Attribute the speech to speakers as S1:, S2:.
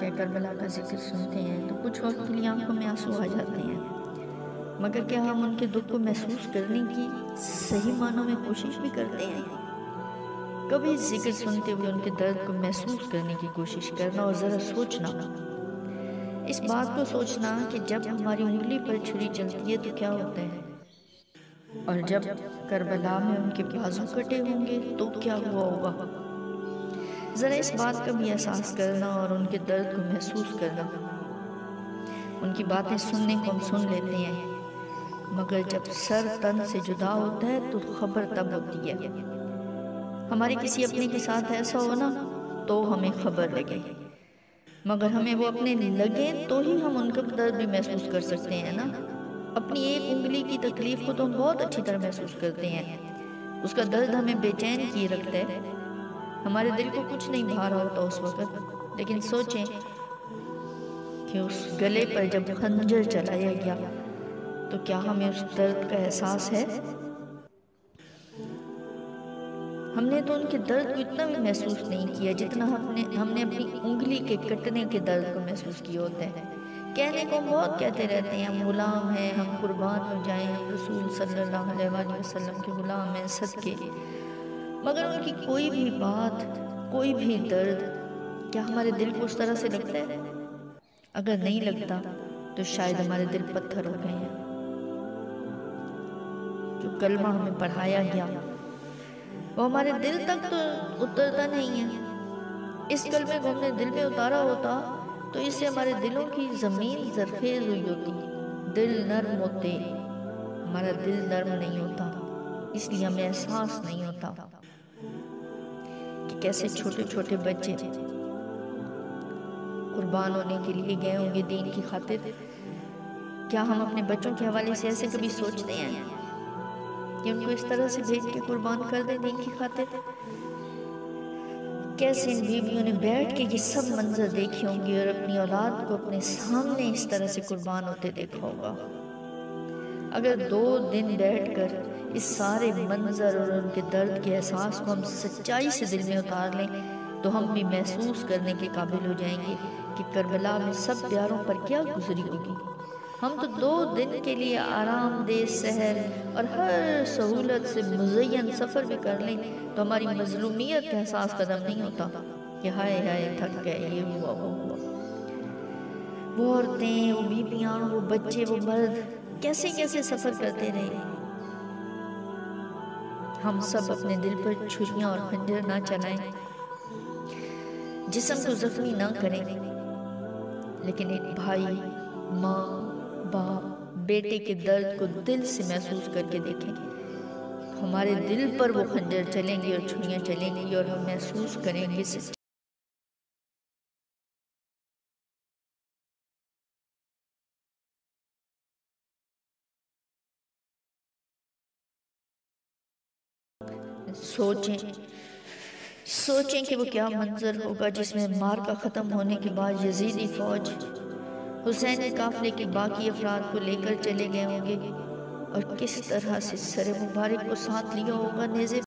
S1: واقعہ کربلا کا ذکر سنتے ہیں تو کچھ وقت کے لیے آنکھوں میں آنسو آ جاتے ہیں، مگر کیا ہم ان کے دکھ کو محسوس کرنے کی صحیح معنوں میں کوشش بھی کرتے ہیں؟ کبھی ذکر سنتے ہوئے ان کے درد کو محسوس کرنے کی کوشش کرنا اور ذرا سوچنا، اس بات کو سوچنا کہ جب ہماری انگلی پر چھری چلتی ہے تو کیا ہوتا ہے، اور جب کربلا میں ان کے بازو کٹے ہوں گے تو کیا ہوا ہوگا۔ ذرا اس بات کا بھی احساس کرنا اور ان کے درد کو محسوس کرنا۔ ان کی باتیں سننے کو ہم سن لیتے ہیں، مگر جب سر تن سے جدا ہوتا ہے تو خبر تب ہوتی ہے۔ ہمارے کسی اپنے کے ساتھ ایسا ہو نا تو ہمیں خبر لگے، مگر ہمیں وہ اپنے لگے تو ہی ہم ان کا درد بھی محسوس کر سکتے ہیں نا۔ اپنی ایک انگلی کی تکلیف کو تو ہم بہت اچھی طرح محسوس کرتے ہیں، اس کا درد ہمیں بے چین کیے رکھتا ہے، ہمارے دل کو کچھ نہیں بھا رہا ہوتا اس وقت، لیکن سوچیں کہ اس گلے پر جب خنجر چلایا گیا تو کیا ہمیں اس درد کا احساس ہے؟ ہم نے تو ان کے درد کو اتنا بھی محسوس نہیں کیا جتنا ہم نے اپنی انگلی کے کٹنے کے درد کو محسوس کیا ہوتا ہے۔ کہنے کو ہم بہت کہتے رہتے ہیں، ہم غلام ہیں، ہم قربان ہو جائیں، ہم رسول صلی اللہ علیہ وآلہ وسلم کے غلام ہیں، صدقے، مگر ان کی کوئی بھی بات، کوئی بھی درد کیا ہمارے دل کو اس طرح سے لگتا ہے؟ اگر نہیں لگتا تو شاید ہمارے دل پتھر ہو گئے ہیں۔ جو کلمہ ہمیں پڑھایا گیا وہ ہمارے دل تک تو اترتا نہیں ہے۔ اس کلمے کو ہم نے دل میں اتارا ہوتا تو اس سے ہمارے دلوں کی زمین زرخیز ہوئی ہوتی، دل نرم ہوتے، ہمارا دل نرم نہیں ہوتا، اس لیے ہمیں احساس نہیں ہوتا کہ کیسے چھوٹے چھوٹے بچے قربان ہونے کے لیے گئے ہوں گے دین کی خاطر۔ کیا ہم اپنے بچوں کے حوالے سے ایسے کبھی سوچتے ہیں کہ ان کو اس طرح سے بھیج کے قربان کر دیں دین کی خاطر؟ کیسے ان بیویوں نے بیٹھ کے یہ سب منظر دیکھے ہوں گے اور اپنی اولاد کو اپنے سامنے اس طرح سے قربان ہوتے دیکھا ہوگا۔ اگر 2 دن بیٹھ کر اس سارے منظر اور ان کے درد کے احساس کو ہم سچائی سے دل میں اتار لیں تو ہم بھی محسوس کرنے کے قابل ہو جائیں گے کہ کربلا میں سب پیاروں پر کیا گزری ہوگی۔ ہم تو 2 دن کے لیے آرام دہ سحر اور ہر سہولت سے مزین سفر بھی کر لیں تو ہماری مظلومیت کا احساس قدم نہیں ہوتا کہ ہائے ہائے تھک گئے، یہ ہوا وہ ہوا۔ وہ عورتیں، وہ بیویاں، وہ بچے، وہ مرد کیسے کیسے سفر کرتے رہے۔ ہم سب اپنے دل پر چھریاں اور خنجر نہ چلائیں، جسم کو زخمی نہ کریں، لیکن ایک بھائی، ماں، باپ، بیٹے کے درد کو دل سے محسوس کر کے دیکھیں۔ ہمارے دل پر وہ خنجر چلیں گے اور چھریاں چلیں گی اور ہم محسوس کریں گے سوچیں کہ وہ کیا منظر ہوگا جس میں معرکہ ختم ہونے کے بعد یزیدی فوج حسین کے قافلے کے باقی افراد کو لے کر چلے گئے ہوں گے، اور کس طرح سے سر مبارک کو ساتھ لیا ہوگا نیزے